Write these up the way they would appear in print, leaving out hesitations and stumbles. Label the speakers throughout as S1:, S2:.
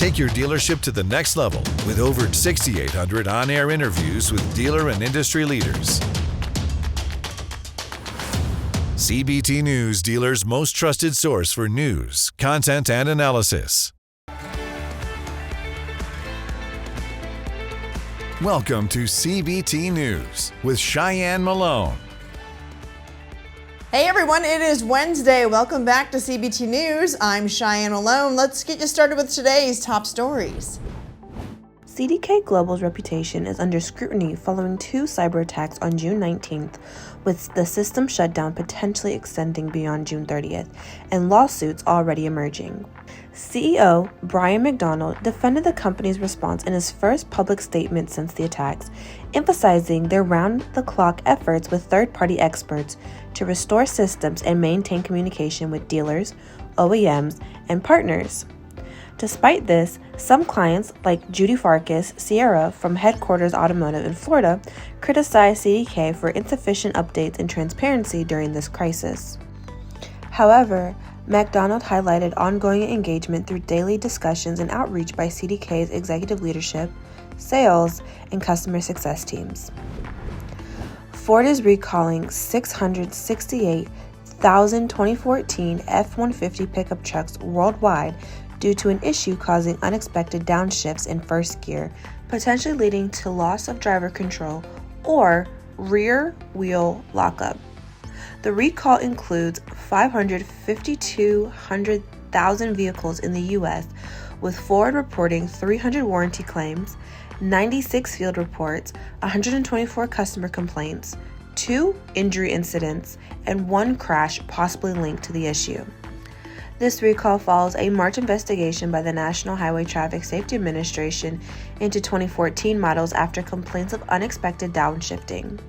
S1: Take your dealership to the next level with over 6,800 on-air interviews with dealer and industry leaders. CBT News, dealers' most trusted source for news, content, and analysis. Welcome to CBT News with Cheyenne Malone.
S2: Hey everyone, it is Wednesday. Welcome back to CBT News. I'm Cheyenne Malone. Let's get you started with today's top stories.
S3: CDK Global's reputation is under scrutiny following two cyber attacks on June 19th, with the system shutdown potentially extending beyond June 30th and lawsuits already emerging. CEO Brian McDonald defended the company's response in his first public statement since the attacks, emphasizing their round-the-clock efforts with third-party experts to restore systems and maintain communication with dealers, OEMs, and partners. Despite this, some clients, like Judy Farkas Sierra from Headquarters Automotive in Florida, criticized CDK for insufficient updates and transparency during this crisis. However, McDonald highlighted ongoing engagement through daily discussions and outreach by CDK's executive leadership, sales, and customer success teams. Ford is recalling 668,000 2014 F-150 pickup trucks worldwide due to an issue causing unexpected downshifts in first gear, potentially leading to loss of driver control or rear wheel lockup. The recall includes 552,000 vehicles in the U.S., with Ford reporting 300 warranty claims, 96 field reports, 124 customer complaints, 2 injury incidents, and 1 crash possibly linked to the issue. This recall follows a March investigation by the National Highway Traffic Safety Administration into 2014 models after complaints of unexpected downshifting.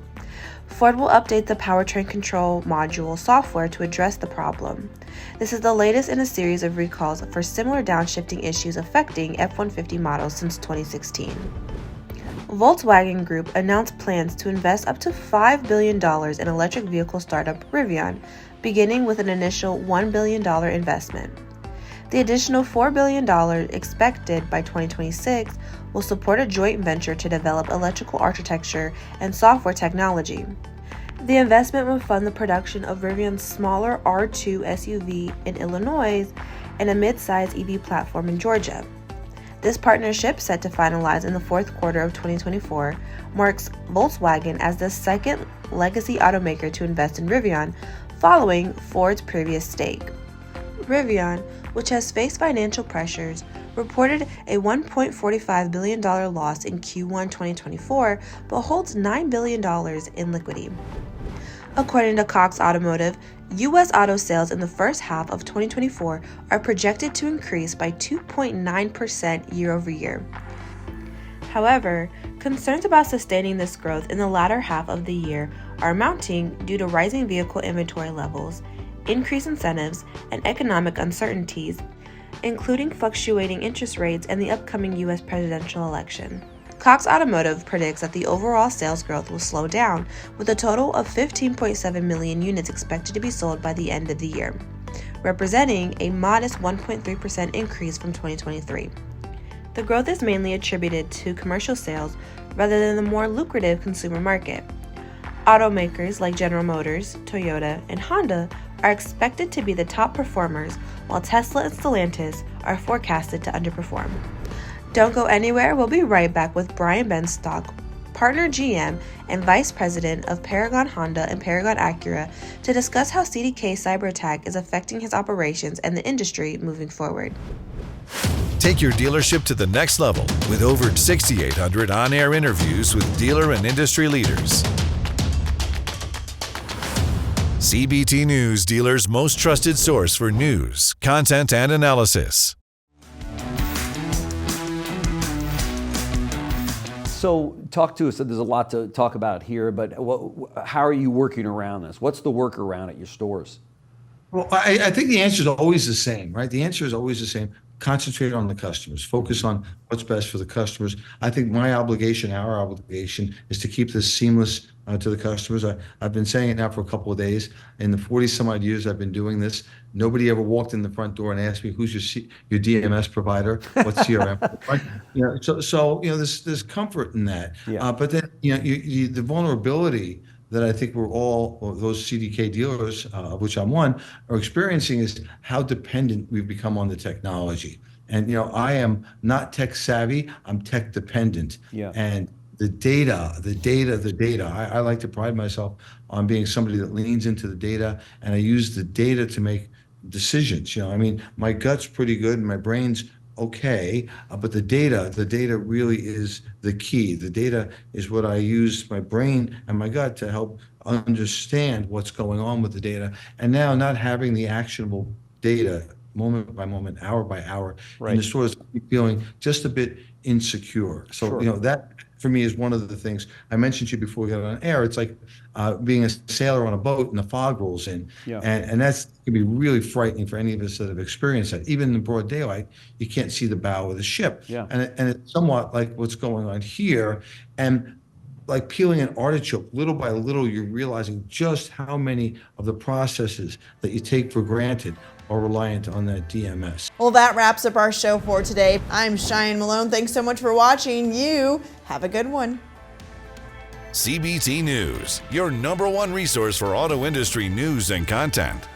S3: Ford will update the powertrain control module software to address the problem. This is the latest in a series of recalls for similar downshifting issues affecting F-150 models since 2016. Volkswagen Group announced plans to invest up to $5 billion in electric vehicle startup Rivian, beginning with an initial $1 billion investment. The additional $4 billion expected by 2026 will support a joint venture to develop electrical architecture and software technology. The investment will fund the production of Rivian's smaller R2 SUV in Illinois and a mid-size EV platform in Georgia. This partnership, set to finalize in the fourth quarter of 2024, marks Volkswagen as the second legacy automaker to invest in Rivian, following Ford's previous stake. Rivian, which has faced financial pressures, reported a $1.45 billion loss in Q1 2024, but holds $9 billion in liquidity. According to Cox Automotive, U.S. auto sales in the first half of 2024 are projected to increase by 2.9% year over year. However, concerns about sustaining this growth in the latter half of the year are mounting due to rising vehicle inventory levels, increased incentives, and economic uncertainties, including fluctuating interest rates and the upcoming U.S. presidential election. Cox Automotive predicts that the overall sales growth will slow down, with a total of 15.7 million units expected to be sold by the end of the year, representing a modest 1.3% increase from 2023. The growth is mainly attributed to commercial sales rather than the more lucrative consumer market. Automakers like General Motors, Toyota, and Honda are expected to be the top performers, while Tesla and Stellantis are forecasted to underperform. Don't go anywhere. We'll be right back with Brian Benstock, partner GM and Vice President of Paragon Honda and Paragon Acura, to discuss how CDK cyberattack is affecting his operations and the industry moving forward.
S1: Take your dealership to the next level with over 6,800 on-air interviews with dealer and industry leaders. CBT News, dealers' most trusted source for news, content, and analysis.
S4: So talk to us. There's a lot to talk about here, but how are you working around this? What's the workaround at your stores?
S5: Well, I think the answer is always the same, right? The answer is always the same. Concentrate on the customers. Focus on what's best for the customers. I think my obligation, our obligation, is to keep this seamless to the customers. I've been saying it now for a couple of days. In the 40 some odd years I've been doing this, nobody ever walked in the front door and asked me, who's your DMS provider? What's CRM? Right? There's comfort in that.
S4: Yeah.
S5: But then, the vulnerability that I think we're all, or those CDK dealers, of which I'm one, are experiencing is how dependent we've become on the technology. And, I am not tech savvy, I'm tech dependent.
S4: Yeah.
S5: And the data. I like to pride myself on being somebody that leans into the data, and I use the data to make decisions. My gut's pretty good and my brain's okay, but the data really is the key. The data is what I use my brain and my gut to help understand what's going on with the data. And now not having the actionable data moment by moment, hour by hour in the stores, feeling just a bit insecure. So, that for me is one of the things I mentioned to you before we got on air. It's like being a sailor on a boat and the fog rolls in.
S4: Yeah.
S5: And that's can be really frightening for any of us that have experienced that. Even in broad daylight, you can't see the bow of the ship.
S4: Yeah.
S5: And it's somewhat like what's going on here. And like peeling an artichoke, little by little, you're realizing just how many of the processes that you take for granted are reliant on that DMS.
S2: Well, that wraps up our show for today. I'm Cheyenne Malone. Thanks so much for watching. You have a good one.
S1: CBT News, your #1 resource for auto industry news and content.